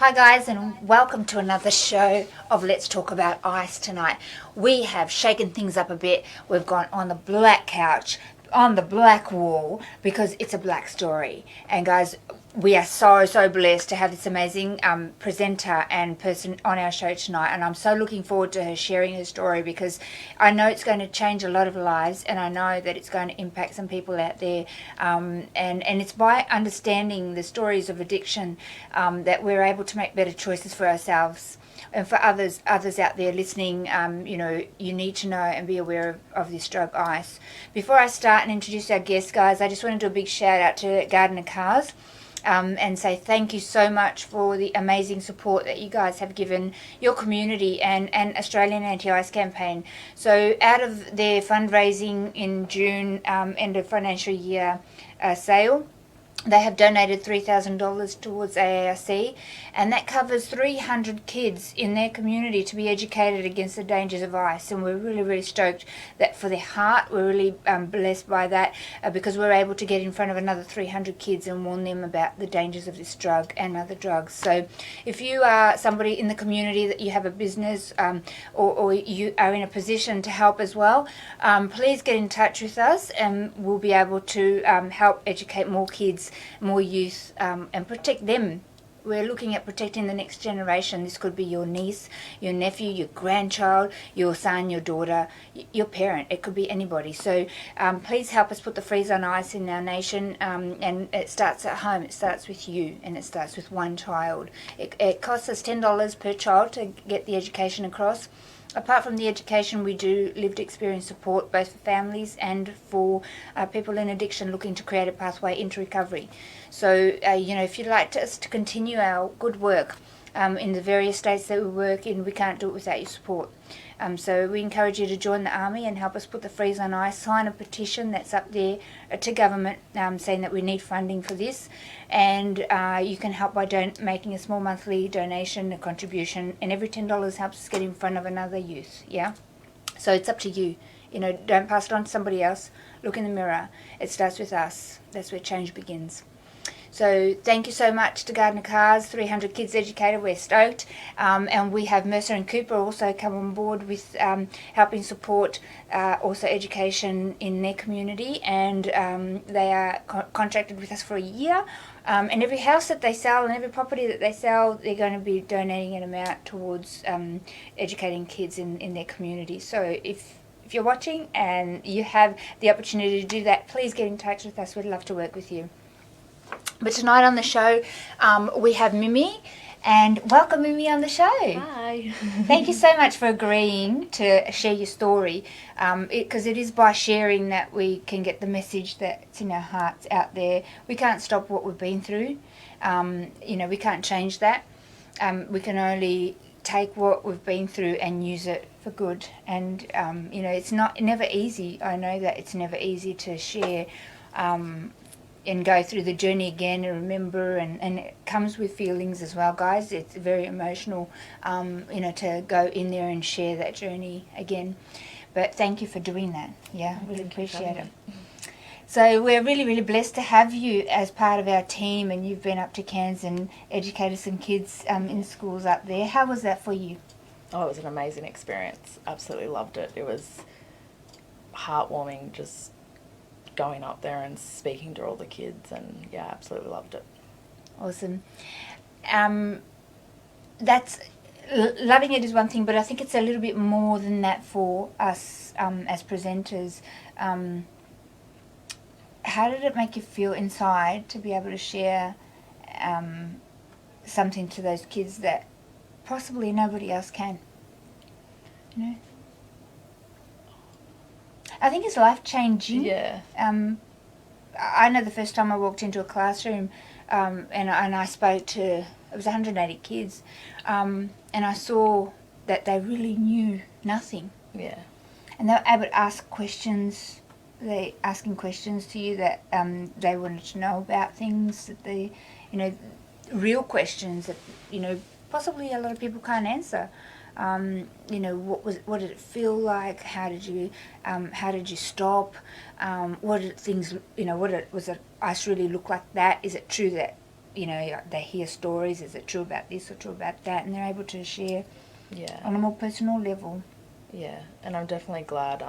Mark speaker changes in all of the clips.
Speaker 1: Hi guys, and welcome to another show of Let's Talk About Ice tonight. We have shaken things up a bit. We've gone on the black couch, on the black wall, because it's a black story. And guys, we are so blessed to have this amazing presenter and person on our show tonight, and I'm so looking forward to her sharing her story, because I know it's going to change a lot of lives, and I know that it's going to impact some people out there, and it's by understanding the stories of addiction that we're able to make better choices for ourselves. And for others out there listening, you need to know and be aware of this drug, ice. Before I start and introduce our guests, guys, I just want to do a big shout out to Gardener Cars. And say thank you so much for the amazing support that you guys have given your community and Australian Anti-Ice campaign. So out of their fundraising in June, end of financial year sale, they have donated $3,000 towards AARC, and that covers 300 kids in their community to be educated against the dangers of ice. And we're really stoked that for their heart, we're really blessed by that, because we're able to get in front of another 300 kids and warn them about the dangers of this drug and other drugs. So if you are somebody in the community that you have a business, or you are in a position to help as well, please get in touch with us, and we'll be able to help educate more kids, more youth, and protect them. We're looking at protecting the next generation. This could be your niece, your nephew, your grandchild, your son, your daughter, your parent. It could be anybody. So please help us put the freeze on ice in our nation, and it starts at home. It starts with you, and it starts with one child. It costs us $10 per child to get the education across. Apart from the education, we do lived experience support, both for families and for people in addiction looking to create a pathway into recovery. So, if you'd like us to continue our good work in the various states that we work in, we can't do it without your support. So we encourage you to join the army and help us put the freeze on ice. Sign a petition that's up there to government, saying that we need funding for this, and you can help by making a small monthly donation, a contribution, and every $10 helps us get in front of another youth. Yeah, so it's up to you. Don't pass it on to somebody else. Look in the mirror. It starts with us. That's where change begins. So thank you so much to Gardener Cars, 300 kids educated. We're stoked. And we have Mercer and Cooper also come on board with helping support also education in their community. And they are contracted with us for a year. And every house that they sell and every property that they sell, they're going to be donating an amount towards educating kids in their community. So if you're watching and you have the opportunity to do that, please get in touch with us. We'd love to work with you. But tonight on the show, we have Mimi, and welcome Mimi on the show.
Speaker 2: Hi.
Speaker 1: Thank you so much for agreeing to share your story, because it is by sharing that we can get the message that's in our hearts out there. We can't stop what we've been through. We can't change that. We can only take what we've been through and use it for good. And, it's never easy. I know that it's never easy to share and go through the journey again and remember, and it comes with feelings as well, guys. It's very emotional, to go in there and share that journey again. But thank you for doing that. Yeah, really appreciate it. So we're really blessed to have you as part of our team, and you've been up to Cairns and educated some kids in schools up there. How was that for you?
Speaker 2: Oh, it was an amazing experience. Absolutely loved it. It was heartwarming, just going up there and speaking to all the kids, and yeah, absolutely loved it.
Speaker 1: Awesome. Loving it is one thing, but I think it's a little bit more than that for us as presenters. How did it make you feel inside to be able to share something to those kids that possibly nobody else can? I think it's life-changing.
Speaker 2: Yeah.
Speaker 1: I know the first time I walked into a classroom, and I spoke to, it was 180 kids, and I saw that they really knew nothing.
Speaker 2: Yeah.
Speaker 1: And they were able to ask questions. They asking questions to you that they wanted to know about things that they, real questions that possibly a lot of people can't answer. What did it feel like? How did you stop? What did things, was it ice really look like that? Is it true that you know, they hear stories, is it true about this or true about that, and they're able to share
Speaker 2: Yeah.
Speaker 1: on a more personal level.
Speaker 2: Yeah, and I'm definitely glad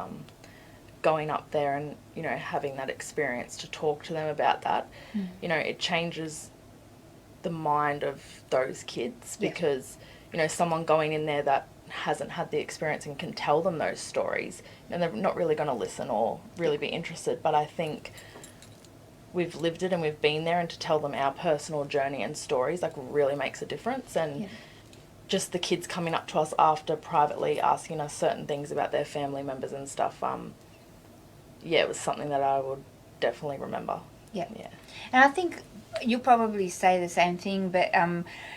Speaker 2: going up there and, you know, having that experience to talk to them about that. You know, it changes the mind of those kids
Speaker 1: Yeah.
Speaker 2: because, you know, someone going in there that hasn't had the experience and can tell them those stories, and they're not really going to listen or really be interested. But I think we've lived it and we've been there, and to tell them our personal journey and stories, like, really makes a difference. And
Speaker 1: Yeah.
Speaker 2: just the kids coming up to us after privately asking us certain things about their family members and stuff, yeah, it was something that I would definitely remember.
Speaker 1: Yeah.
Speaker 2: Yeah.
Speaker 1: And I think you'll probably say the same thing, but,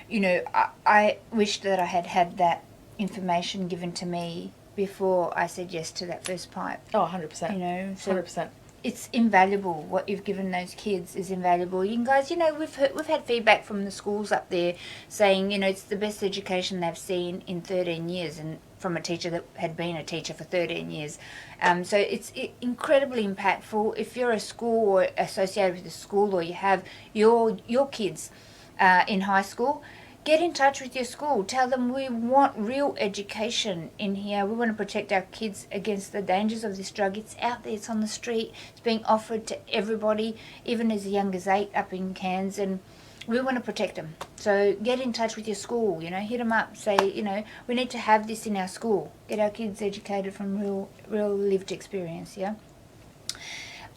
Speaker 1: you know, I wish that I had had that information given to me before I said yes to that first pipe.
Speaker 2: Oh, 100%.
Speaker 1: You know, so
Speaker 2: 100%.
Speaker 1: it's invaluable. What you've given those kids is invaluable. You guys, you know, we've had feedback from the schools up there saying, you know, it's the best education they've seen in 13 years, and from a teacher that had been a teacher for 13 years. So it's incredibly impactful. If you're a school or associated with a school, or you have your kids in high school, get in touch with your school. Tell them we want real education in here. We want to protect our kids against the dangers of this drug. It's out there. It's on the street. It's being offered to everybody, even as young as 8 up in Cairns, and we want to protect them. So get in touch with your school. You know, hit them up. Say, you know, we need to have this in our school. Get our kids educated from real lived experience. Yeah.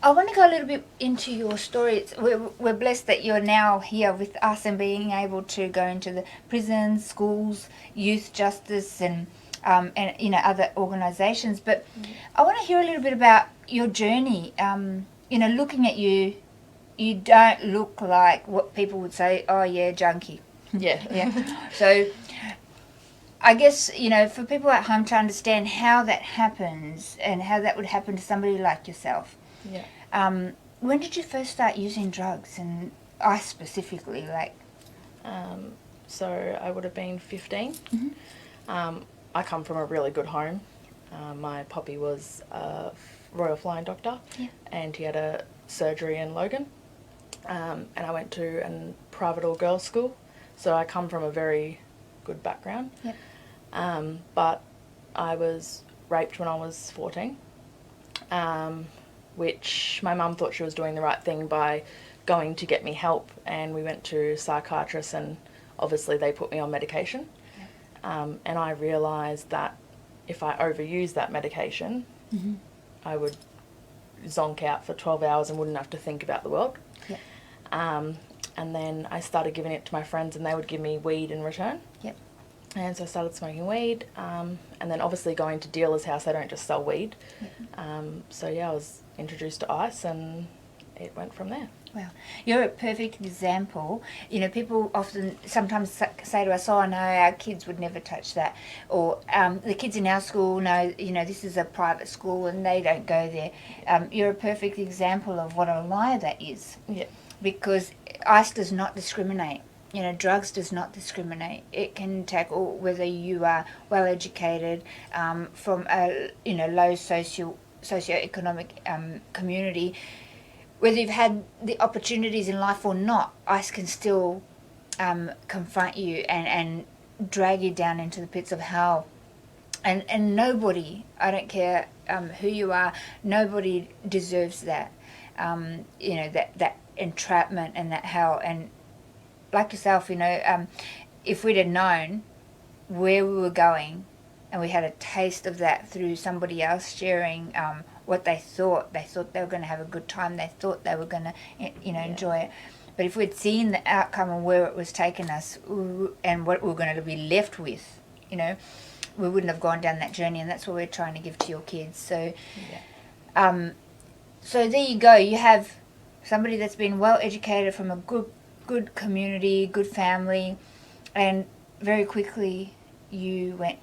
Speaker 1: I want to go a little bit into your story. We're blessed that you're now here with us and being able to go into the prisons, schools, youth justice, and you know, other organisations. But I want to hear a little bit about your journey. You know, looking at you, you don't look like what people would say. Oh yeah, junkie.
Speaker 2: Yeah.
Speaker 1: Yeah. So I guess, you know, for people at home to understand how that happens and how that would happen to somebody like yourself.
Speaker 2: Yeah.
Speaker 1: When did you first start using drugs, and ice specifically? Like,
Speaker 2: So I would have been 15.
Speaker 1: Mhm.
Speaker 2: I come from a really good home. My poppy was a Royal Flying Doctor,
Speaker 1: Yeah.
Speaker 2: and he had a surgery in Logan. And I went to a private all-girls school, so I come from a very good background.
Speaker 1: Yep.
Speaker 2: But I was raped when I was 14. Which my mum thought she was doing the right thing by going to get me help, and we went to psychiatrists, and obviously they put me on medication. And I realised that if I overused that medication,
Speaker 1: Mm-hmm.
Speaker 2: I would zonk out for 12 hours and wouldn't have to think about the world.
Speaker 1: Yep.
Speaker 2: And then I started giving it to my friends, and they would give me weed in return.
Speaker 1: Yep.
Speaker 2: And so I started smoking weed, and then obviously going to dealer's house, they don't just sell weed.
Speaker 1: Yep.
Speaker 2: So yeah, I was introduced to ice, and it went from there.
Speaker 1: Wow, you're a perfect example. You know, people often sometimes say to us, "Oh no, our kids would never touch that," or the kids in our school know, you know, this is a private school and they don't go there. You're a perfect example of what a lie that is.
Speaker 2: Yeah.
Speaker 1: Because ice does not discriminate. You know, drugs does not discriminate. It can tackle whether you are well educated, from a, you know, low socioeconomic community, whether you've had the opportunities in life or not. Ice can still confront you and drag you down into the pits of hell. And nobody, I don't care who you are, nobody deserves that. You know, that entrapment and that hell. And like yourself, you know, if we'd have known where we were going, and we had a taste of that through somebody else sharing what they thought they were going to have a good time, they thought they were going to, you know, enjoy it. But if we'd seen the outcome and where it was taking us and what we were going to be left with, you know, we wouldn't have gone down that journey. And that's what we're trying to give to your kids. So, so there you go. You have somebody that's been well educated from a good community, good family, and very quickly you went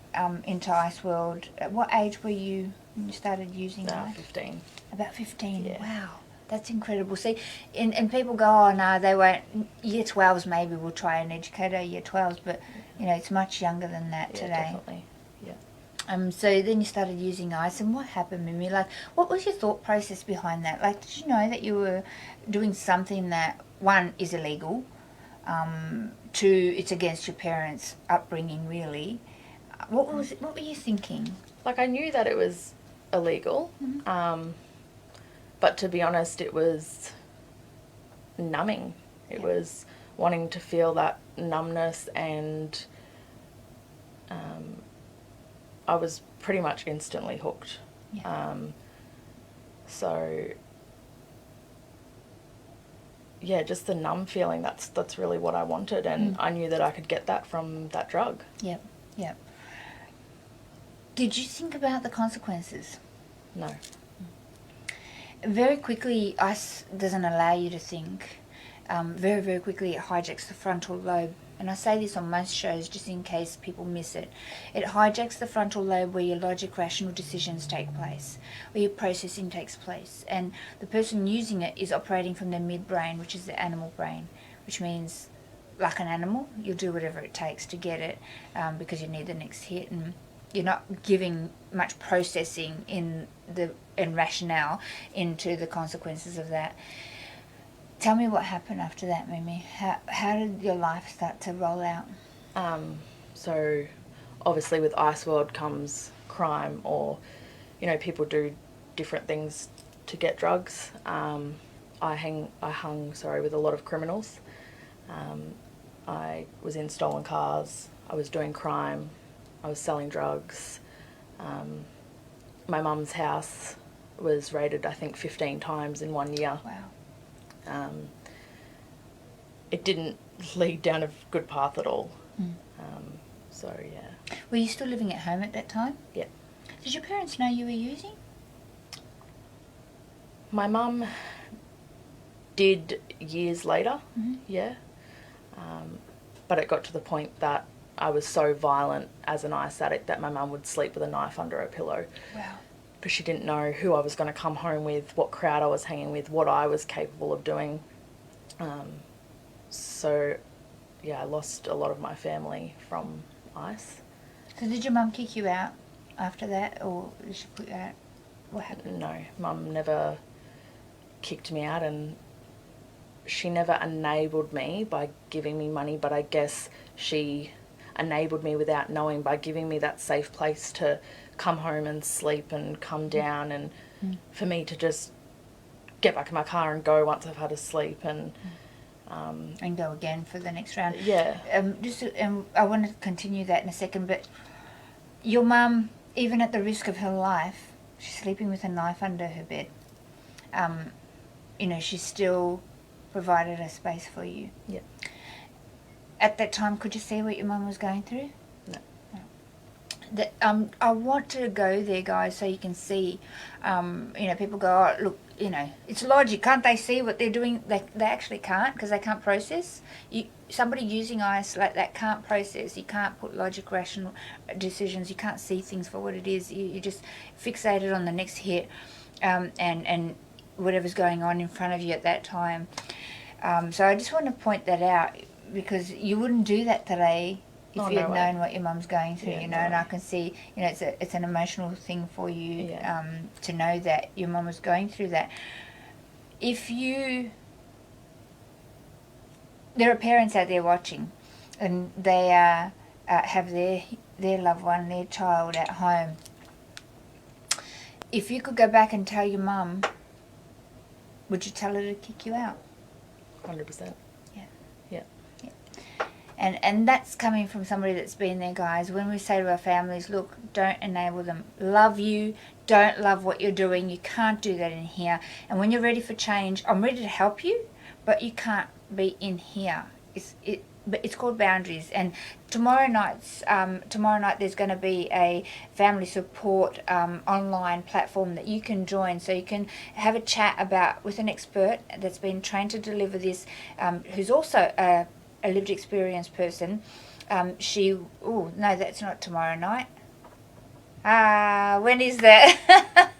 Speaker 1: into ice world. At what age were you when you started using ice?
Speaker 2: 15.
Speaker 1: About 15.
Speaker 2: Yeah.
Speaker 1: Wow, that's incredible. See, and people go, oh no, they won't. Year 12s maybe we'll try and educate our year 12s, but you know, it's much younger than that
Speaker 2: Yeah,
Speaker 1: today.
Speaker 2: definitely. Yeah.
Speaker 1: So then you started using ice, and what happened, Mimi? Like, what was your thought process behind that? Like, did you know that you were doing something that, one, is illegal, to it's against your parents' upbringing, really. What were you thinking?
Speaker 2: Like, I knew that it was illegal, but to be honest, it was numbing. It was wanting to feel that numbness, and I was pretty much instantly hooked. So yeah, just the numb feeling, that's really what I wanted, and I knew that I could get that from that drug.
Speaker 1: Yep. Did you think about the consequences?
Speaker 2: No.
Speaker 1: Very quickly, ice doesn't allow you to think. Very, very quickly it hijacks the frontal lobe. And I say this on most shows just in case people miss it. It hijacks the frontal lobe where your logic, rational decisions take place, where your processing takes place. And the person using it is operating from their midbrain, which is the animal brain, which means, like an animal, you'll do whatever it takes to get it because you need the next hit. And you're not giving much processing and rationale into the consequences of that. Tell me what happened after that, Mimi. How did your life start to roll out?
Speaker 2: So obviously with Ice World comes crime, or, people do different things to get drugs. I hung with a lot of criminals. I was in stolen cars. I was doing crime. I was selling drugs. My mum's house was raided, I think, 15 times in 1 year.
Speaker 1: Wow.
Speaker 2: It didn't lead down a good path at all. So, yeah.
Speaker 1: Were you still living at home at that time?
Speaker 2: Yeah.
Speaker 1: Did your parents know you were using?
Speaker 2: My mum did years later, yeah. But it got to the point that I was so violent as an ice addict that my mum would sleep with a knife under her pillow.
Speaker 1: Wow.
Speaker 2: Because she didn't know who I was going to come home with, what crowd I was hanging with, what I was capable of doing. So, yeah, I lost a lot of my family from ice.
Speaker 1: So did your mum kick you out after that, or did she put you out? What happened?
Speaker 2: No, Mum never kicked me out, and she never enabled me by giving me money, but I guess she enabled me without knowing by giving me that safe place to come home and sleep and come down, and for me to just get back in my car and go once I've had a sleep, and
Speaker 1: go again for the next round.
Speaker 2: Yeah.
Speaker 1: I want to continue that in a second, but your mum, even at the risk of her life, she's sleeping with a knife under her bed. She still provided a space for you.
Speaker 2: Yeah.
Speaker 1: At that time, could you see what your mum was going through?
Speaker 2: No.
Speaker 1: I want to go there, guys, so you can see. People go, oh, look, it's logic. Can't they see what they're doing? They actually can't, because they can't process. Somebody using ice like that can't process. You can't put logic, rational decisions. You can't see things for what it is. You just fixated on the next hit, and whatever's going on in front of you at that time. So I just want to point that out, because you wouldn't do that today if you had known what your mum's going through, and I can see, it's an emotional thing for you to know that your mum was going through that. There are parents out there watching, and they have their loved one, their child at home. If you could go back and tell your mum, would you tell her to kick you out?
Speaker 2: 100%. Yeah.
Speaker 1: And that's coming from somebody that's been there, guys. When we say to our families, look, don't enable them. Love you. Don't love what you're doing. You can't do that in here. And when you're ready for change, I'm ready to help you, but you can't be in here. But it's called boundaries. And tomorrow night there's going to be a family support online platform that you can join, so you can have a chat with an expert that's been trained to deliver this, who's also a lived experience person. No, that's not tomorrow night. When is that?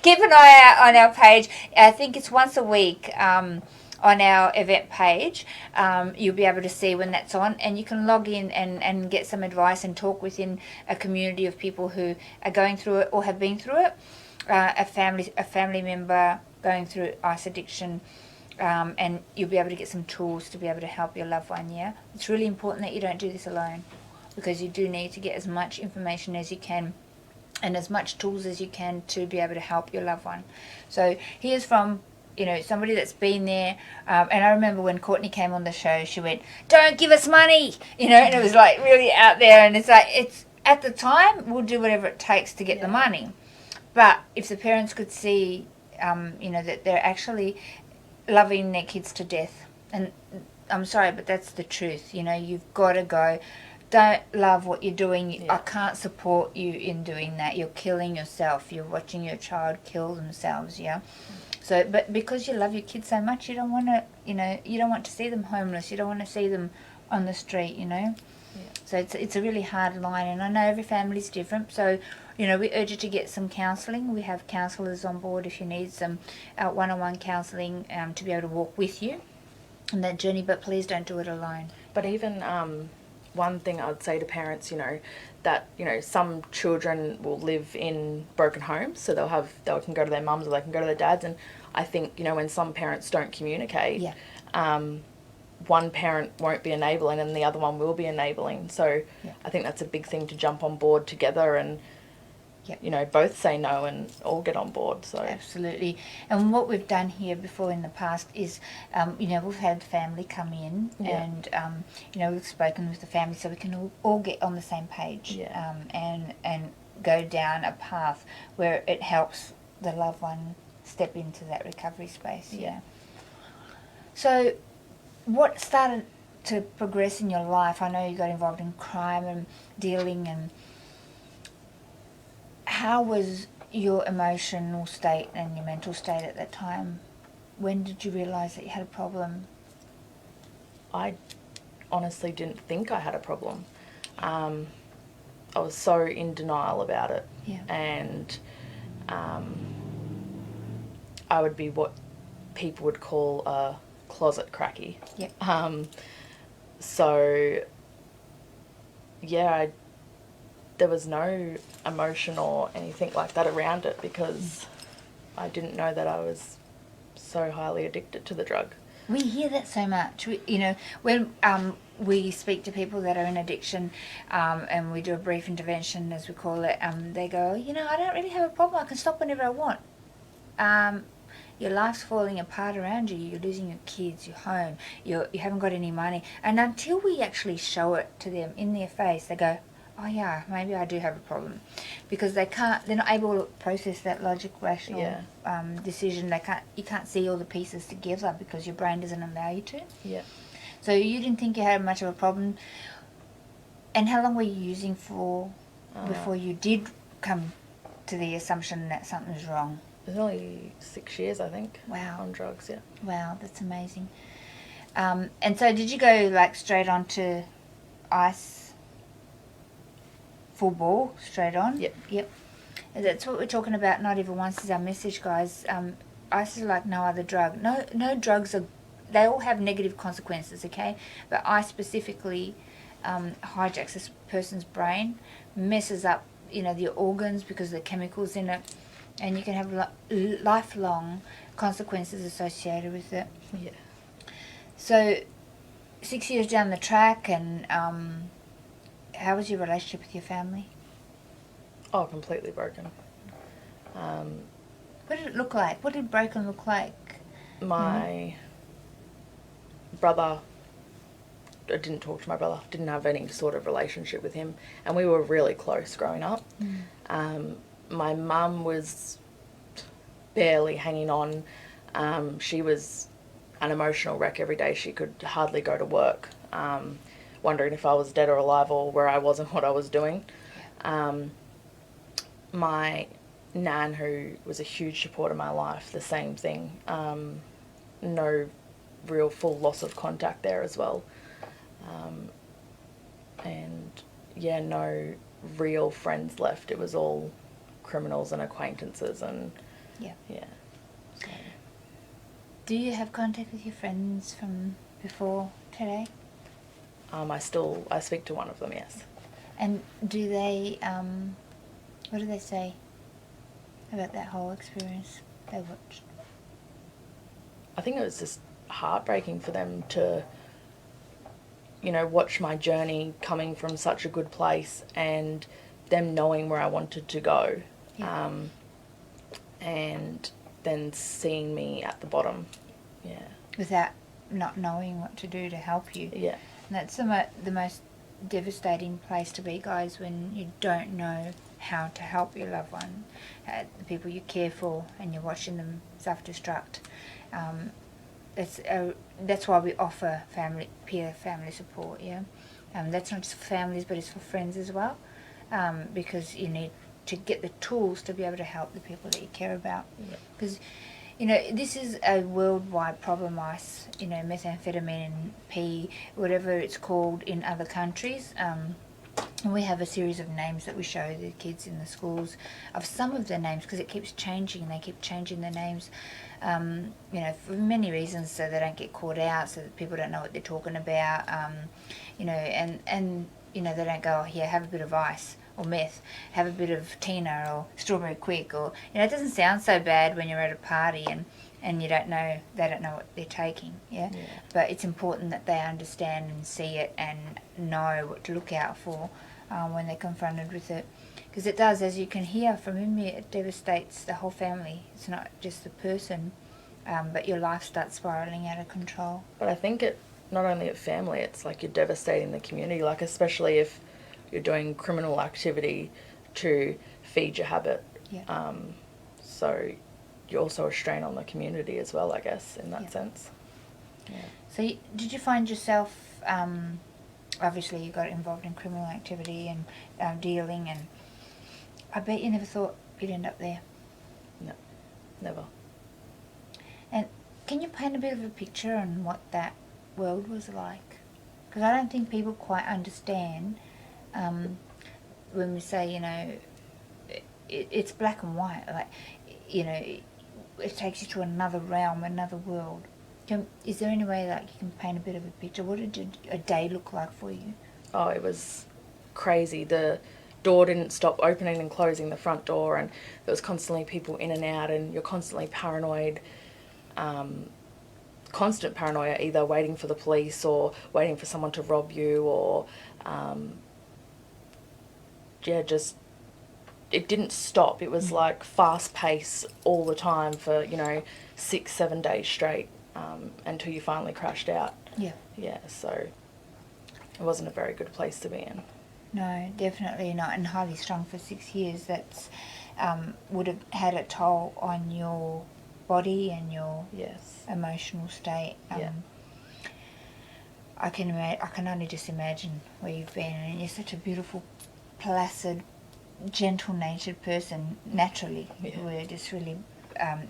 Speaker 1: Keep an eye out on our page. I think it's once a week. On our event page, you'll be able to see when that's on, and you can log in and get some advice and talk within a community of people who are going through it or have been through it. A family member going through ice addiction, and you'll be able to get some tools to be able to help your loved one, yeah? It's really important that you don't do this alone, because you do need to get as much information as you can and as much tools as you can to be able to help your loved one. So here's from, you know, somebody that's been there, and I remember when Courtney came on the show, she went, "Don't give us money," you know, and it was like really out there, and it's like, it's at the time, we'll do whatever it takes to get the money. But if the parents could see, you know, that they're actually loving their kids to death, and I'm sorry, but that's the truth, you know, you've got to go, don't love what you're doing. I can't support you in doing that. You're killing yourself. You're watching your child kill themselves, yeah? So, but because you love your kids so much, you don't want to, you know, you don't want to see them homeless. You don't want to see them on the street, you know?
Speaker 2: Yeah.
Speaker 1: So it's a really hard line, and I know every family's different. So, you know, we urge you to get some counselling. We have counsellors on board if you need some one-on-one counselling to be able to walk with you on that journey, but please don't do it alone.
Speaker 2: But even one thing I'd say to parents, you know, that, you know, some children will live in broken homes, so they can go to their mums or they can go to their dads, and I think, you know, when some parents don't communicate, one parent won't be enabling and the other one will be enabling. So I think that's a big thing to jump on board together and, you know, both say no and all get on board. So
Speaker 1: absolutely. And what we've done here before in the past is, you know, we've had family come in and, you know, we've spoken with the family so we can all get on the same page and go down a path where it helps the loved one step into that recovery space. So what started to progress in your life? I know you got involved in crime and dealing, and how was your emotional state and your mental state at that time? When did you realise that you had a problem?
Speaker 2: I honestly didn't think I had a problem. I was so in denial about it. And I would be what people would call a closet cracky. So, there was no emotion or anything like that around it because I didn't know that I was so highly addicted to the drug.
Speaker 1: We hear that so much. You know, when we speak to people that are in addiction and we do a brief intervention, as we call it, they go, you know, I don't really have a problem. I can stop whenever I want. Your life's falling apart around you. You're losing your kids, your home. You haven't got any money. And until we actually show it to them in their face, they go, oh yeah, maybe I do have a problem, because they're not able to process that logic, rational decision. You can't see all the pieces together because your brain doesn't allow you to. So you didn't think you had much of a problem. And how long were you using for before you did come to the assumption that something's wrong?
Speaker 2: It was only 6 years, I think.
Speaker 1: Wow.
Speaker 2: On drugs,
Speaker 1: Wow, that's amazing. And so did you go like straight on to ice? Full ball, straight on? Yep. And that's what we're talking about. Not even once is our message, guys. Ice is like no other drug. No drugs they all have negative consequences, okay? But ice specifically hijacks this person's brain, messes up, you know, the organs because of the chemicals in it, and you can have lifelong consequences associated with it. So 6 years down the track, and how was your relationship with your family?
Speaker 2: Oh, completely broken.
Speaker 1: What did it look like? What did broken look like?
Speaker 2: My brother, I didn't talk to my brother, didn't have any sort of relationship with him, and we were really close growing up. My mum was barely hanging on. She was an emotional wreck every day. She could hardly go to work, wondering if I was dead or alive or where I was and what I was doing. My nan, who was a huge support of my life, the same thing. No real full loss of contact there as well. And no real friends left. It was all criminals and acquaintances and so.
Speaker 1: Do you have contact with your friends from before today?
Speaker 2: I speak to one of them, yes.
Speaker 1: And do they what do they say about that whole experience they watched?
Speaker 2: I think it was just heartbreaking for them to, you know, watch my journey coming from such a good place and them knowing where I wanted to go.
Speaker 1: Yeah.
Speaker 2: And then seeing me at the bottom. Yeah.
Speaker 1: Without not knowing what to do to help you.
Speaker 2: Yeah.
Speaker 1: And that's the most devastating place to be, guys, when you don't know how to help your loved one, the people you care for, and you're watching them self-destruct. That's why we offer peer family support, yeah? That's not just for families, but it's for friends as well, because you need to get the tools to be able to help the people that you care about. Because, you know, this is a worldwide problem, ice, you know, methamphetamine and P, whatever it's called in other countries. And we have a series of names that we show the kids in the schools of some of their names, because it keeps changing. They keep changing their names, you know, for many reasons, so they don't get caught out, so that people don't know what they're talking about, you know, and you know, they don't go, oh, here, have a bit of ice, or meth, have a bit of Tina, or strawberry quick, or, you know, it doesn't sound so bad when you're at a party and you don't know, they don't know what they're taking, yeah? But it's important that they understand and see it and know what to look out for when they're confronted with it. Because it does, as you can hear from him, it devastates the whole family. It's not just the person, but your life starts spiralling out of control.
Speaker 2: But I think it, not only at family, it's like you're devastating the community, like especially if you're doing criminal activity to feed your habit.
Speaker 1: Yeah.
Speaker 2: So you're also a strain on the community as well, I guess, in that sense. Yeah.
Speaker 1: So did you find yourself, obviously you got involved in criminal activity and dealing, and I bet you never thought you'd end up there.
Speaker 2: No, never.
Speaker 1: And can you paint a bit of a picture on what that world was like? Because I don't think people quite understand when we say, you know, it's black and white, like, you know, it takes you to another realm, another world. Is there any way, like, you can paint a bit of a picture? What did a day look like for you?
Speaker 2: Oh, it was crazy. The door didn't stop opening and closing, the front door, and there was constantly people in and out, and you're constantly paranoid, constant paranoia, either waiting for the police or waiting for someone to rob you, or just it didn't stop. It was like fast pace all the time for, you know, 6-7 days straight, until you finally crashed out. Yeah, so it wasn't a very good place to be in.
Speaker 1: No, definitely not. And highly strung for 6 years, that's would have had a toll on your body and your emotional state. I can only just imagine where you've been, and you're such a beautiful, placid, gentle-natured person naturally. We're just really,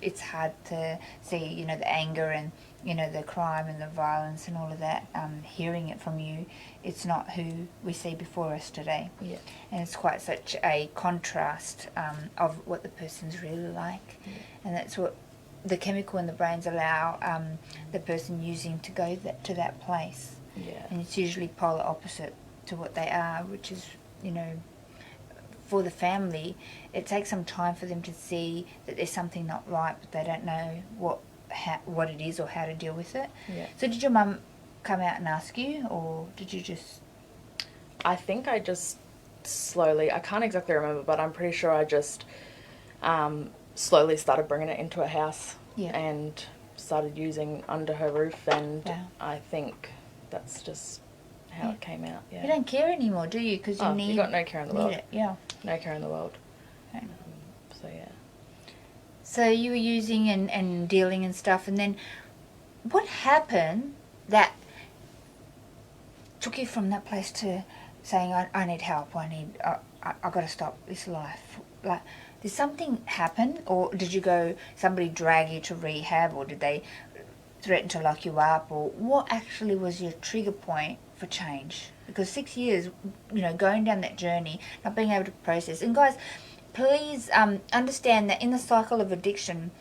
Speaker 1: it's hard to see, you know, the anger and, you know, the crime and the violence and all of that. Hearing it from you, it's not who we see before us today. And it's quite such a contrast of what the person's really like. And that's what the chemical in the brains allow the person using to go to that place. And it's usually polar opposite to what they are, which is, you know, for the family, it takes some time for them to see that there's something not right, but they don't know what it is or how to deal with it. So did your mum come out and ask you, or did you just...
Speaker 2: I think I just slowly, I can't exactly remember, but I'm pretty sure I just slowly started bringing it into a house and started using under her roof, and I think that's just how it came out.
Speaker 1: You don't care anymore, do you? Because
Speaker 2: you got no care in the world.
Speaker 1: It,
Speaker 2: no care in the world. So
Speaker 1: So you were using and dealing and stuff, and then what happened that took you from that place to saying, I need help, I got to stop this life? Like, did something happen, or did you go, somebody drag you to rehab, or did they threaten to lock you up, or what actually was your trigger point for change? Because 6 years, you know, going down that journey, not being able to process. And guys, please understand that in the cycle of addiction,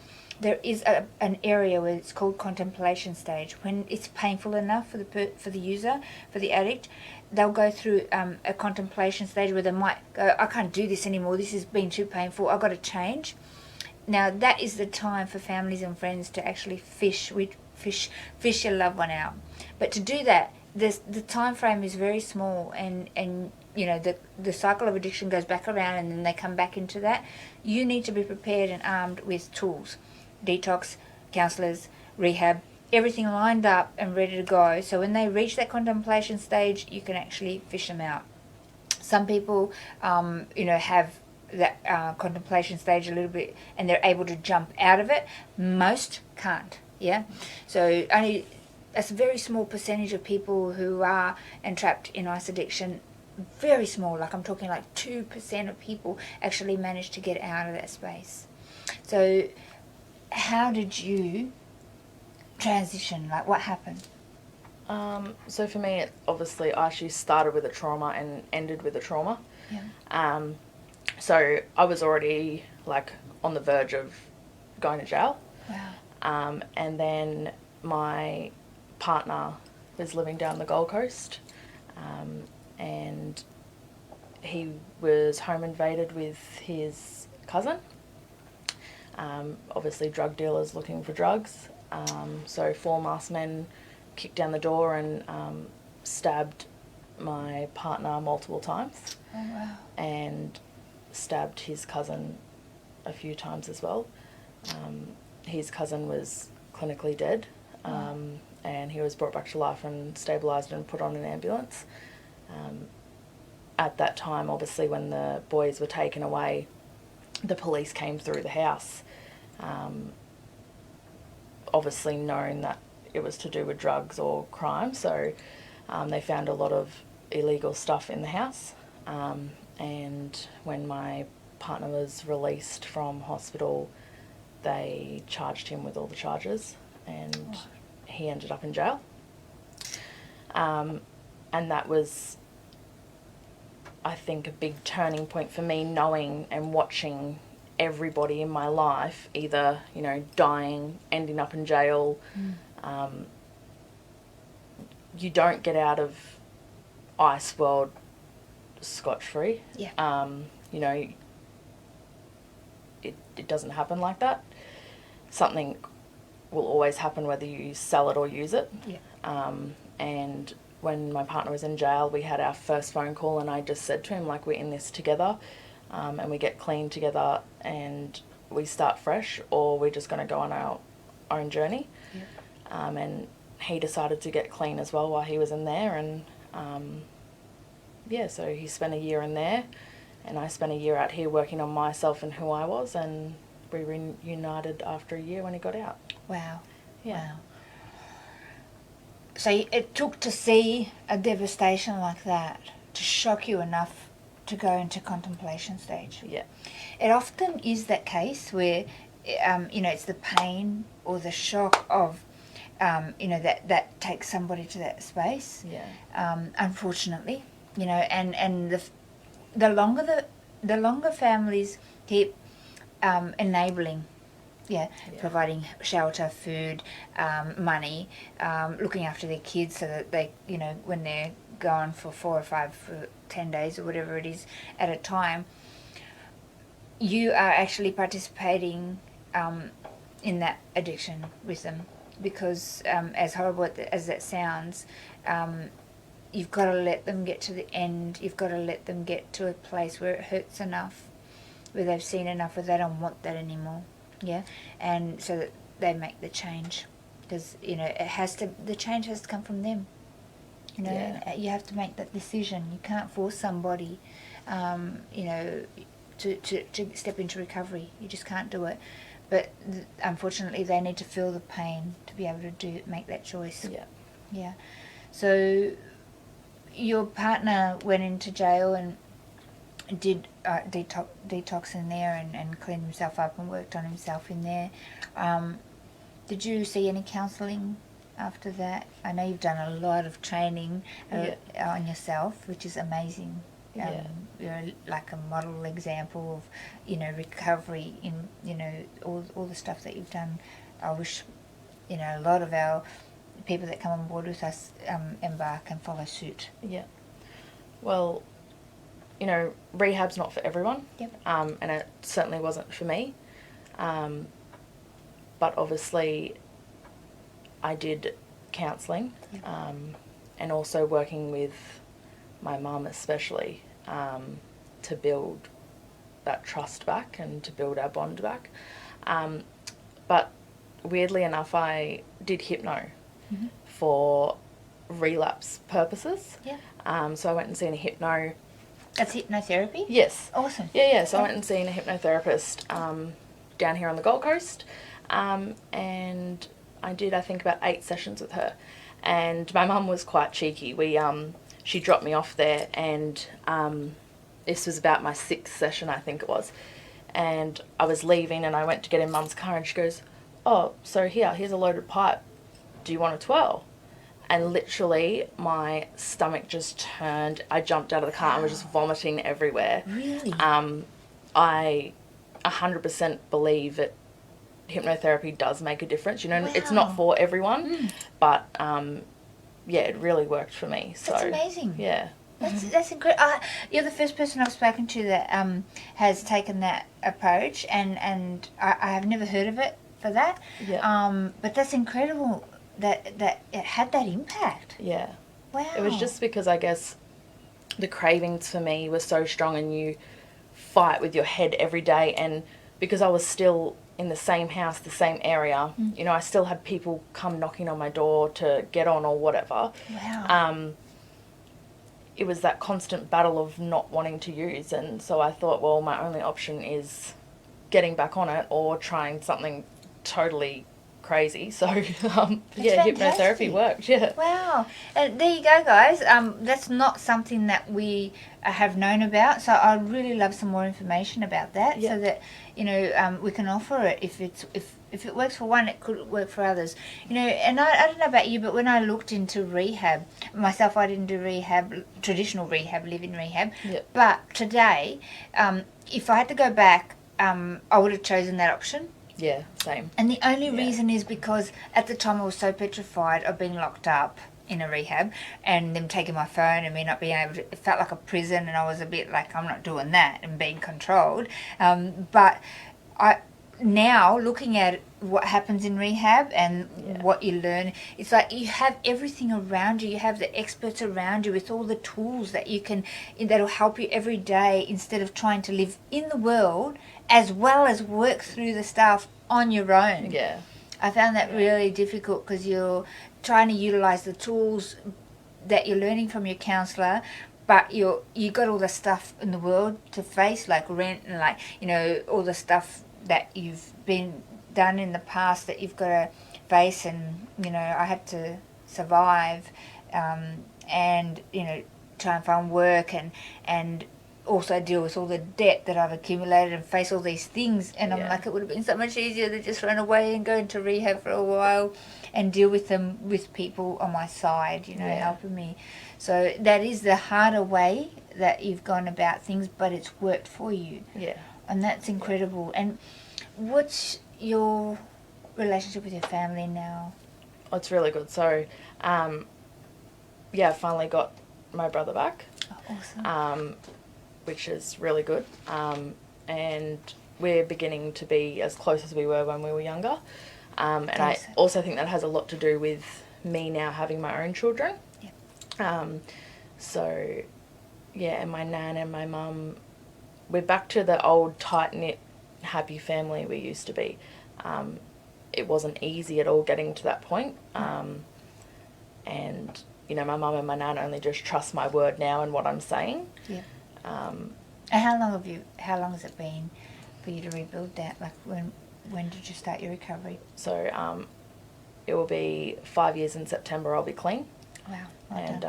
Speaker 1: there is an area where it's called contemplation stage. When it's painful enough for the user, for the addict, they'll go through a contemplation stage where they might go, I can't do this anymore, this has been too painful, I've got to change. Now that is the time for families and friends to actually fish your loved one out. But to do that, the time frame is very small, and you know the cycle of addiction goes back around, and then they come back into that. You need to be prepared and armed with tools, detox, counsellors, rehab, everything lined up and ready to go. So when they reach that contemplation stage, you can actually fish them out. Some people, have that contemplation stage a little bit, and they're able to jump out of it. Most can't. Yeah, so only a very small percentage of people who are entrapped in ice addiction, very small, like I'm talking like 2% of people actually manage to get out of that space. So how did you transition? Like, what happened?
Speaker 2: So for me, obviously, I actually started with a trauma and ended with a trauma.
Speaker 1: Yeah.
Speaker 2: So I was already, like, on the verge of going to jail.
Speaker 1: Wow.
Speaker 2: And then my partner was living down the Gold Coast, and he was home invaded with his cousin. Obviously, drug dealers looking for drugs. So 4 masked men kicked down the door and stabbed my partner multiple times.
Speaker 1: Oh, wow.
Speaker 2: And stabbed his cousin a few times as well. His cousin was clinically dead, and he was brought back to life and stabilised and put on an ambulance. At that time, obviously, when the boys were taken away, the police came through the house, obviously knowing that it was to do with drugs or crime, so they found a lot of illegal stuff in the house. And when my partner was released from hospital, they charged him with all the charges, and he ended up in jail. And that was, I think, a big turning point for me, knowing and watching everybody in my life either, dying, ending up in jail. You don't get out of ice world scotch-free.
Speaker 1: Yeah.
Speaker 2: It doesn't happen like that. Something will always happen whether you sell it or use it.
Speaker 1: Yeah.
Speaker 2: And when my partner was in jail, we had our first phone call, and I just said to him, like, we're in this together, and we get clean together and we start fresh, or we're just going to go on our own journey.
Speaker 1: Yeah.
Speaker 2: And he decided to get clean as well while he was in there, and so he spent a year in there, and I spent a year out here working on myself and who I was, and we reunited after a year when he got out.
Speaker 1: Wow.
Speaker 2: Yeah.
Speaker 1: Wow. So it took to see a devastation like that to shock you enough to go into contemplation stage.
Speaker 2: Yeah.
Speaker 1: It often is that case where, it's the pain or the shock of, that takes somebody to that space.
Speaker 2: Yeah.
Speaker 1: Unfortunately, and the longer families keep enabling. Yeah, providing shelter, food, money, looking after their kids so that they, when they're gone for 4 or 5, for 10 days or whatever it is at a time, you are actually participating in that addiction with them. Because as horrible as that sounds, you've got to let them get to the end. You've got to let them get to a place where it hurts enough, where they've seen enough, where they don't want that anymore. Yeah, and so that they make the change, because the change has to come from them. You have to make that decision. You can't force somebody, to step into recovery. You just can't do it. But unfortunately, they need to feel the pain to be able to make that choice.
Speaker 2: Yeah.
Speaker 1: Yeah. So your partner went into jail and did detox in there and cleaned himself up and worked on himself in there. Did you see any counselling after that? I know you've done a lot of training on yourself, which is amazing. You're like a model example of, recovery in, all the stuff that you've done. I wish, a lot of our people that come on board with us embark and follow suit.
Speaker 2: Yeah. Well, rehab's not for everyone.
Speaker 1: Yep.
Speaker 2: And it certainly wasn't for me. But obviously I did counselling,
Speaker 1: Yep.
Speaker 2: and also working with my mum especially, to build that trust back and to build our bond back. But weirdly enough, I did hypno
Speaker 1: Mm-hmm.
Speaker 2: for relapse purposes.
Speaker 1: Yeah.
Speaker 2: So I went and seen a hypno.
Speaker 1: That's hypnotherapy?
Speaker 2: Yes.
Speaker 1: Awesome.
Speaker 2: Yeah. So I went and seen a hypnotherapist down here on the Gold Coast, and I did, I think, about 8 sessions with her. And my mum was quite cheeky. She dropped me off there, and this was about my 6th session, I think it was. And I was leaving, and I went to get in Mum's car, and she goes, "Oh, so here's a loaded pipe. Do you want a twirl?" And literally my stomach just turned. I jumped out of the car and was just vomiting everywhere.
Speaker 1: Really?
Speaker 2: I 100% believe that hypnotherapy does make a difference. You know, it's not
Speaker 1: Wow.
Speaker 2: for everyone, but yeah, it really worked for me. So
Speaker 1: That's amazing.
Speaker 2: Yeah.
Speaker 1: That's incredible. You're the first person I've spoken to that has taken that approach, and I have never heard of it for that.
Speaker 2: Yeah.
Speaker 1: But that's incredible that it had that impact.
Speaker 2: Yeah.
Speaker 1: Wow.
Speaker 2: It was just because I guess the cravings for me were so strong, and you fight with your head every day, and because I was still in the same house, the same area, you know, I still had people come knocking on my door to get on or whatever.
Speaker 1: Wow.
Speaker 2: It was that constant battle of not wanting to use, and so I thought, well, my only option is getting back on it or trying something totally crazy. So yeah,
Speaker 1: fantastic.
Speaker 2: hypnotherapy worked. Yeah.
Speaker 1: Wow. There you go, guys. That's not something that we have known about, so I'd really love some more information about that,
Speaker 2: Yeah.
Speaker 1: so that, you know, we can offer it. If it works for one, it could work for others. You know, and I don't know about you, but when I looked into rehab, myself, I didn't do rehab, traditional rehab, live-in rehab.
Speaker 2: Yep.
Speaker 1: But today, if I had to go back, I would have chosen that option.
Speaker 2: Yeah, same.
Speaker 1: And the only
Speaker 2: Yeah.
Speaker 1: reason is because at the time I was so petrified of being locked up in a rehab and them taking my phone and me not being able to, it felt like a prison, and I was a bit like, I'm not doing that, and being controlled. But now looking at what happens in rehab and what you learn, it's like you have everything around you. You have the experts around you with all the tools that'll help you every day, instead of trying to live in the world as well as work through the stuff on your own.
Speaker 2: Yeah.
Speaker 1: I found that really difficult, because you're trying to utilize the tools that you're learning from your counsellor, but you got all the stuff in the world to face, like rent and, like, you know, all the stuff that you've been done in the past that you've got to face. And, you know, I had to survive, and, you know, try and find work, and also deal with all the debt that I've accumulated and face all these things. And I'm like, it would have been so much easier to just run away and go into rehab for a while and deal with them with people on my side, you know, helping me. So that is the harder way that you've gone about things, but it's worked for you.
Speaker 2: Yeah.
Speaker 1: And that's incredible. And what's your relationship with your family now?
Speaker 2: Oh, it's really good. So, yeah, I finally got my brother back.
Speaker 1: Oh, awesome.
Speaker 2: Which is really good. And we're beginning to be as close as we were when we were younger. And I also think that has a lot to do with me now having my own children.
Speaker 1: Yep.
Speaker 2: So, yeah, and my nan and my mum, we're back to the old tight-knit, happy family we used to be. It wasn't easy at all getting to that point. And, you know, my mum and my nan only just trust my word now and what I'm saying.
Speaker 1: Yeah. And how long has it been for you to rebuild that? Like, when did you start your recovery?
Speaker 2: So it will be 5 years in September. I'll be clean.
Speaker 1: Wow.
Speaker 2: And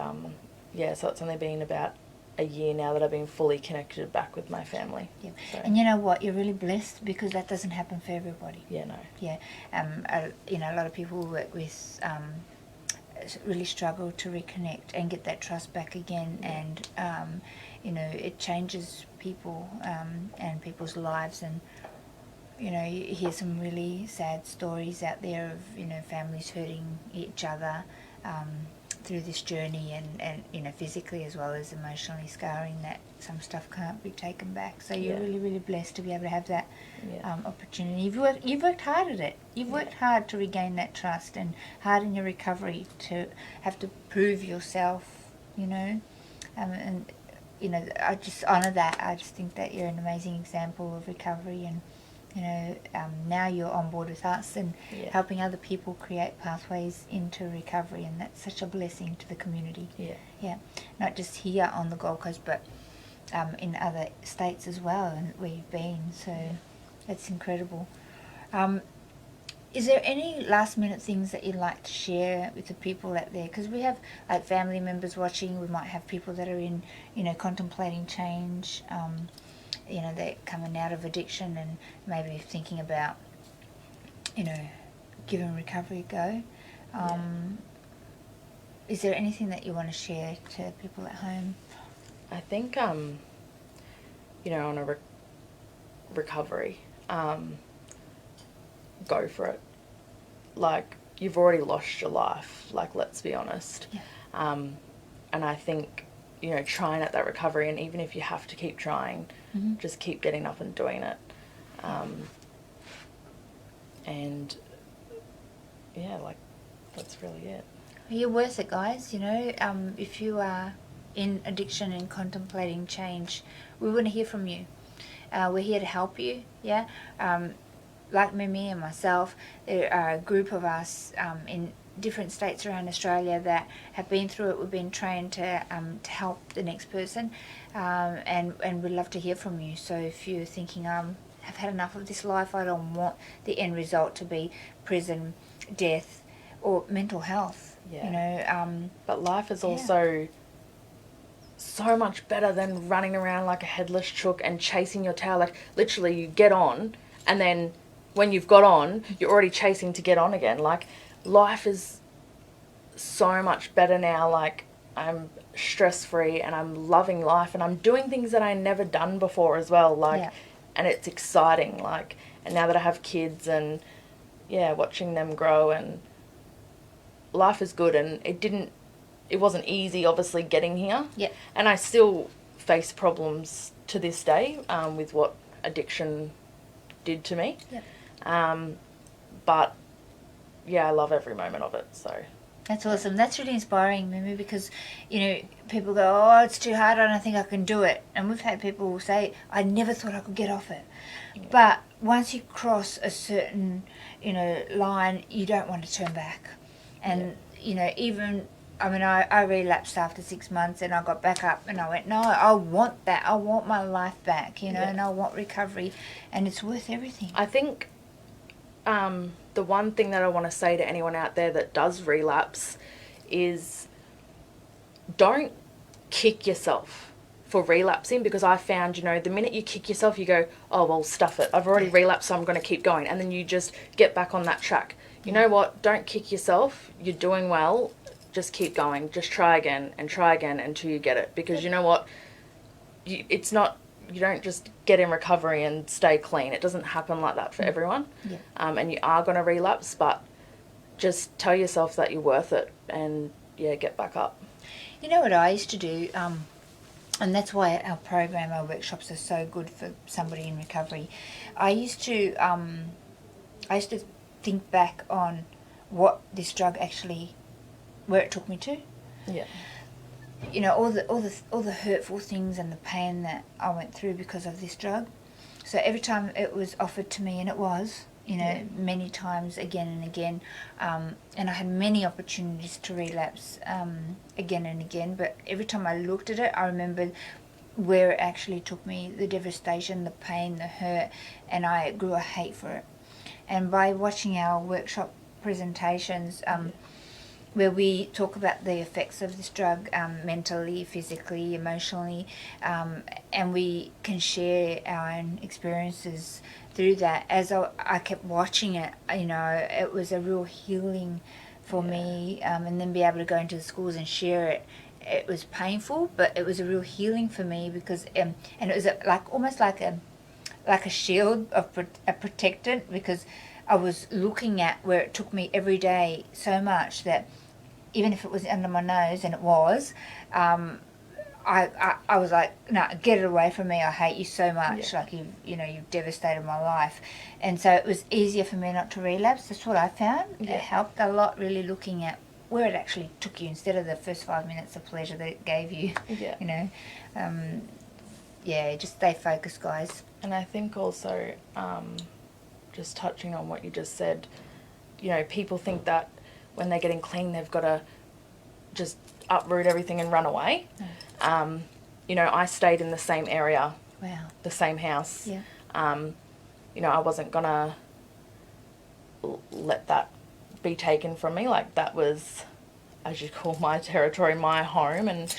Speaker 2: yeah, so it's only been about a year now that I've been fully connected back with my family.
Speaker 1: Yeah.
Speaker 2: So.
Speaker 1: And you know what? You're really blessed, because that doesn't happen for everybody.
Speaker 2: Yeah, no.
Speaker 1: Yeah. You know, a lot of people who work with really struggle to reconnect and get that trust back again. Yeah. And you know, it changes people and people's lives. And you know, you hear some really sad stories out there of, you know, families hurting each other through this journey, and you know, physically as well as emotionally scarring, that some stuff can't be taken back. So you're really, really blessed to be able to have that opportunity. You've worked hard at it. You've worked hard to regain that trust, and hard in your recovery to have to prove yourself, you know. And you know, I just honour that. I just think that you're an amazing example of recovery, and you know, now you're on board with us and helping other people create pathways into recovery, and that's such a blessing to the community. Yeah, not just here on the Gold Coast, but in other states as well, and where you've been. So that's incredible. Is there any last minute things that you'd like to share with the people out there? Because we have like family members watching. We might have people that are in, you know, contemplating change. You know, they're coming out of addiction and maybe thinking about, you know, giving recovery a go. Is there anything that you want to share to people at home?
Speaker 2: I think, you know, on a recovery, go for it. Like, you've already lost your life, like, let's be honest. And I think, you know, trying at that recovery, and even if you have to keep trying, just keep getting up and doing it. And yeah, like, that's really it.
Speaker 1: You're worth it, guys. You know, if you are in addiction and contemplating change, we want to hear from you. We're here to help you. Like Mimi and myself, there are a group of us in different states around Australia that have been through it. We've been trained to help the next person, and we'd love to hear from you. So if you're thinking, I've had enough of this life, I don't want the end result to be prison, death, or mental health. You know,
Speaker 2: but life is also so much better than running around like a headless chook and chasing your tail. Like, literally, you get on, and then when you've got on, you're already chasing to get on again. Like, life is so much better now. Like, I'm stress-free and I'm loving life, and I'm doing things that I never done before as well. Like, and it's exciting. Like, and now that I have kids, and watching them grow, and life is good. And it wasn't easy, obviously, getting here. And I still face problems to this day with what addiction did to me. But I love every moment of it. So
Speaker 1: that's awesome. That's really inspiring, Mimi, because, you know, people go, oh, it's too hard, I don't think I can do it. And we've had people say, I never thought I could get off it. But once you cross a certain, you know, line, you don't want to turn back. And, you know, even, I mean, I relapsed after 6 months, and I got back up, and I went, no, I want that. I want my life back, you know, and I want recovery, and it's worth everything.
Speaker 2: I think the one thing that I want to say to anyone out there that does relapse is, don't kick yourself for relapsing, because I found, you know, the minute you kick yourself, you go, oh, well, stuff it. I've already relapsed, so I'm going to keep going. And then you just get back on that track. You know what? Don't kick yourself. You're doing well. Just keep going. Just try again until you get it. Because you know what? You don't just get in recovery and stay clean. It doesn't happen like that for everyone. And you are going to relapse, but just tell yourself that you're worth it, and get back up.
Speaker 1: You know what I used to do, and that's why our program, our workshops are so good for somebody in recovery. I used to think back on what this drug actually, where it took me to. You know, all the hurtful things and the pain that I went through because of this drug. So every time it was offered to me, and it was, you know, many times, again and again, and I had many opportunities to relapse again and again, but every time I looked at it, I remembered where it actually took me, the devastation, the pain, the hurt, and I grew a hate for it. And by watching our workshop presentations, where we talk about the effects of this drug, mentally, physically, emotionally, and we can share our own experiences through that. As I kept watching it, you know, it was a real healing for me, and then be able to go into the schools and share it. It was painful, but it was a real healing for me, because, and it was like almost like a like a shield, a protectant, because I was looking at where it took me every day so much that even if it was under my nose, and it was, I was like, no, get it away from me. I hate you so much. Like you've devastated my life. And so it was easier for me not to relapse. That's what I found. It helped a lot, really looking at where it actually took you instead of the first 5 minutes of pleasure that it gave you. Just stay focused, guys.
Speaker 2: And I think also, just touching on what you just said, people think that when they're getting clean, they've got to just uproot everything and run away. I stayed in the same area, the same house. I wasn't gonna let that be taken from me. Like, that was, as you call, my territory, my home. And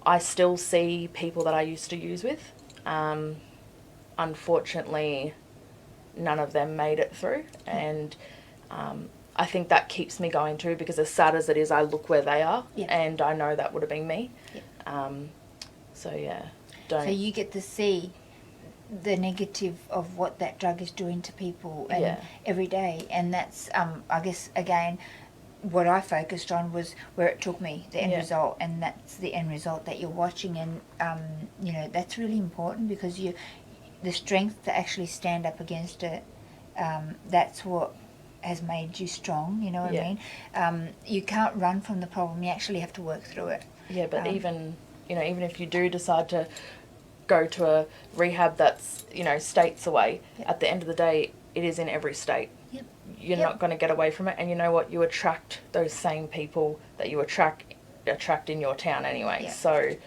Speaker 2: I still see people that I used to use with. Unfortunately, none of them made it through. And I think that keeps me going too, because as sad as it is, I look where they are, and I know that would have been me. So
Speaker 1: you get to see the negative of what that drug is doing to people and every day, and that's I guess again what I focused on was where it took me, the end result, and that's the end result that you're watching. And that's really important, because the strength to actually stand up against it, that's what has made you strong, you know what I mean? You can't run from the problem, you actually have to work through it.
Speaker 2: But even if you do decide to go to a rehab that's, states away, at the end of the day, it is in every state. You're not going to get away from it, and you know what? You attract those same people that you attract in your town anyway. So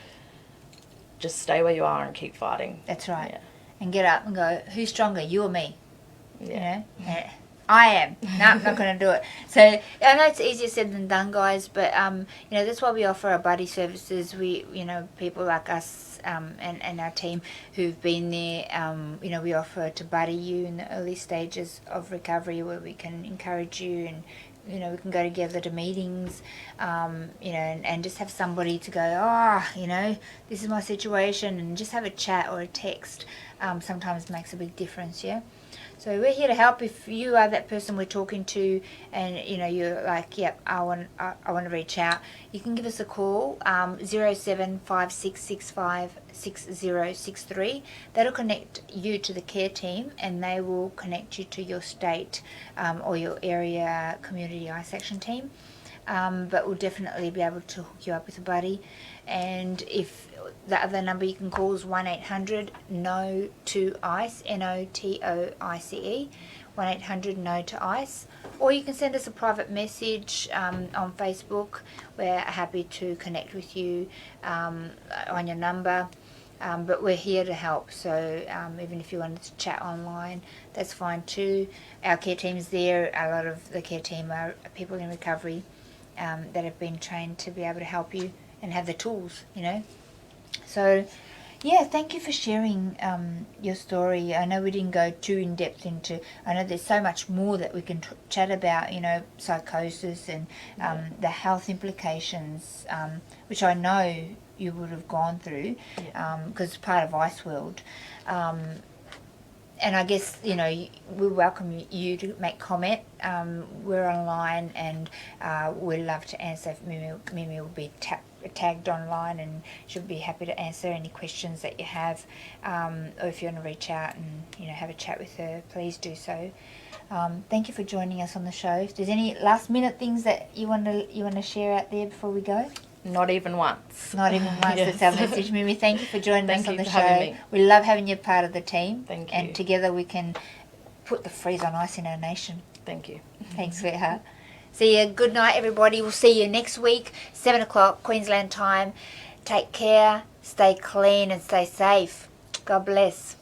Speaker 2: just stay where you are and keep fighting.
Speaker 1: That's right. And get up and go, who's stronger, you or me? I am. No, I'm not going to do it. So I know it's easier said than done, guys, but that's why we offer our buddy services. We, people like us and our team who've been there, we offer to buddy you in the early stages of recovery, where we can encourage you, and we can go together to meetings, and just have somebody to go, this is my situation, and just have a chat or a text. Sometimes makes a big difference, So we're here to help. If you are that person we're talking to, and you're like, I want to reach out, you can give us a call, 0756656063. That'll connect you to the care team, and they will connect you to your state or your area community ICE action team. But we'll definitely be able to hook you up with a buddy. And if the other number you can call is 1-800-NO-TO-ICE, NOTOICE, 1-800-NO-TO-ICE, or you can send us a private message on Facebook. We're happy to connect with you on your number. But we're here to help, so even if you wanted to chat online, that's fine too. Our care team's there. A lot of the care team are people in recovery that have been trained to be able to help you and have the tools, So, thank you for sharing your story. I know we didn't go too in-depth into, I know there's so much more that we can chat about, psychosis and the health implications, which I know you would have gone through, because it's part of Ice World. And I guess, we welcome you to make comment. We're online, and we'd love to answer. Mimi will be tagged online, and she'll be happy to answer any questions that you have. Or if you want to reach out and, have a chat with her, please do so. Thank you for joining us on the show. If there's any last minute things that you want to share out there before we go?
Speaker 2: Not even once.
Speaker 1: Not even once.
Speaker 2: Yes.
Speaker 1: That's our message, Mimi. Thank you for joining us on the show.
Speaker 2: Me.
Speaker 1: We love having you part of the team.
Speaker 2: Thank you.
Speaker 1: And together we can put the freeze on ice in our nation.
Speaker 2: Thank you.
Speaker 1: Thanks, sweetheart. See you. Good night, everybody. We'll see you next week, 7 o'clock, Queensland time. Take care, stay clean, and stay safe. God bless.